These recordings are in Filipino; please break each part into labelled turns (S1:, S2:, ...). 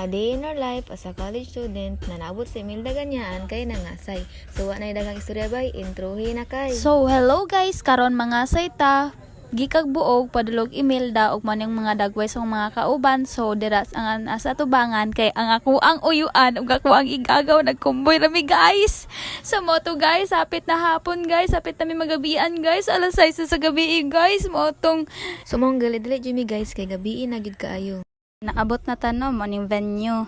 S1: A day in our life as a college student na naabot sa Imelda ganyaan kay nangasay. So wa nay daghang istorya bay, introhin na kay.
S2: So hello guys, karon mga sayta gikag buog padulog Imelda og maning mga dagway sa mga kauban. So diras ang asa tubangan kay ang ako ang uyuan ug ako ang igagaw nagkumboy rami guys. Sa moto guys, hapit na hapon guys, hapit na mi magabian guys, alas 6 sa gabi guys, motong
S1: Sumong dili Jimmy guys kay gabi na gid kaayo.
S2: naabot na tanom maning venue.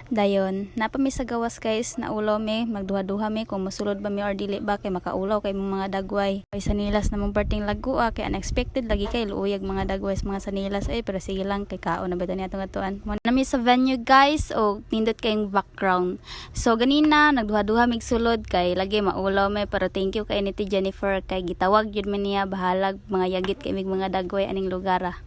S2: Dayon, napami sa gawas guys, naulaw mi, magduha-duha mi kung masulod ba mi or dili ba kay makaulaw kay mga dagway. Kay sanilas namong parting lagua kay unexpected lagi kay luuyag mga dagway sa mga sanilas ay pero sige lang kay kaon na ba niya atong atuan. Mo nami sa venue guys o nindot kayong background. So ganina nagduha-duha mig sulod kay lagi maulaw mi pero thank you kay ni Jennifer kay gitawag jud man niya bahalag mga yagit kay mig mga dagway aning lugar.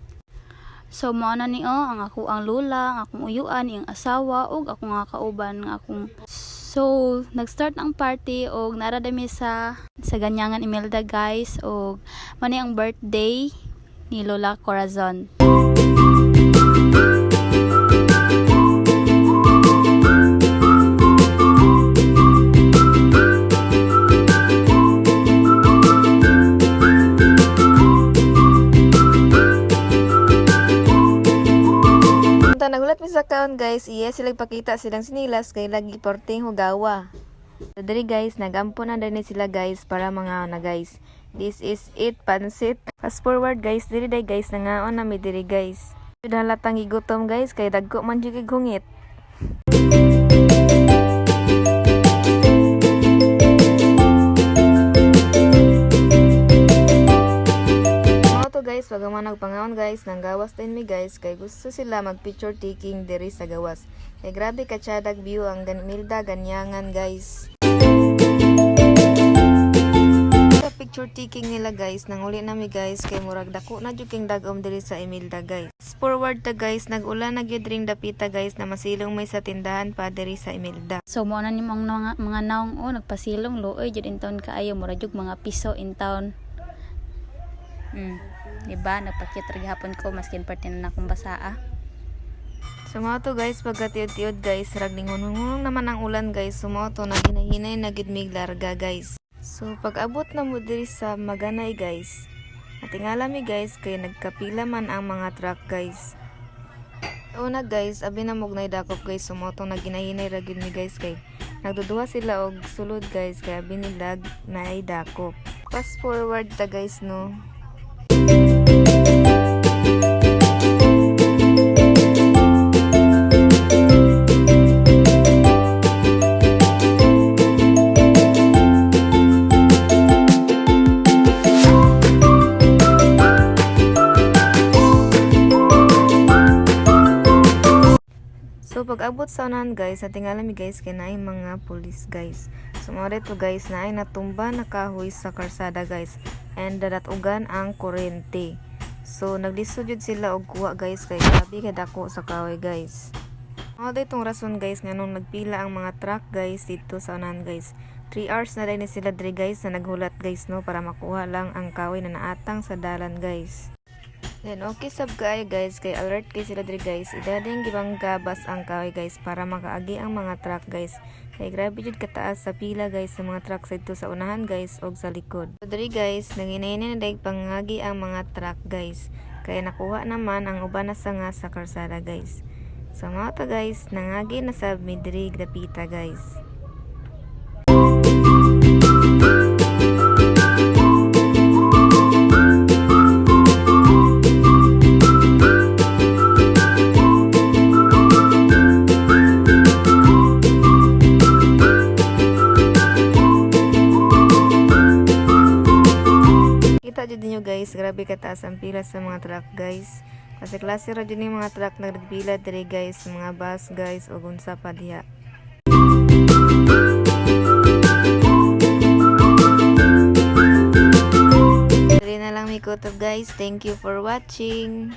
S2: So mo na ni ang ako ang lula, ang akong uyuan, ang asawa ug ako nga kauban nga akong. So nag-start ang party og naradami sa ganyangan Imelda guys og mani ang birthday ni Lola Corazon.
S1: Nagulat mi sa kaon guys, iya sila pakita silang sinilas kay lagi porting hugawa. So diri guys, nagampo na din sila guys para mga na guys. This is it, pansit. Fast forward guys, diri day guys, nangaon na mi diri guys. Jud halatang gigutom guys kay dagko man jud hungit. Guys, wag man nagpangaon guys, nang gawas din mi guys kay gusto sila mag picture taking diri sa gawas. Kay grabe ka tiyadag view ang Imelda ganyangan guys. Sa picture taking nila guys, nang uli na mi guys kay murag dako na jud king dagom diri sa Imelda guys. Forward ta guys, nag-ulan na gyud ring dapita guys na masilong may sa tindahan pa diri sa Imelda.
S2: So mo na ni mga naong nagpasilong luoy jud in town kaayo mura jud mga piso in town. Diba? Nagpakit rin hapon ko maskin parte na akong basaa.
S1: So mga to guys, pagkatiod-tiod guys, ragningon-hungon naman ang ulan guys. So mga to, naginahinay na gid larga guys. So pag abot na mo diri sa Maganay guys, natingala mi guys kay nagkapila man ang mga truck guys. Una guys, abi na mognay dakop guys. So mga to, naginahinay ra gid mi guys kay nagduduha sila og sulod guys kay abi nila naay dakop. Fast forward ta guys no. So pag abot sa unahan guys, natingala mi guys kay naay mga police guys. So mo dito guys naay natumba na kahoy sa karsada guys. And dadatugan ang kuryente. So naglisod jud sila og kuha guys kay grabe ka dako sa kahoy guys. Mao ditong rason guys nganong nagpila ang mga truck guys dito sa unahan guys. 3 hours na din sila diri guys na naghulat guys no para makuha lang ang kahoy na naatang sa dalan guys. Then okay sab kaayo guys kay alert kay sila diri guys. Idading gibang gabas ang kahoy guys para makaagi ang mga truck guys. Kay grabe jud kataas sa pila guys sa mga truck sa dito sa unahan guys og sa likod. So diri guys, nanginaynan na dayeg pangagi ang mga truck guys. Kay nakuha naman ang uban na sanga sa karsada guys. So mga to guys, nangagi na sa midri dapita guys. Kita jud niyo guys, grabe kataas ang pila sa mga truck guys. Kasi klase ra jud ni mga truck nagpila diri guys, mga bus guys ug unsa pa diha. Diri na lang mi kutob guys. Thank you for watching.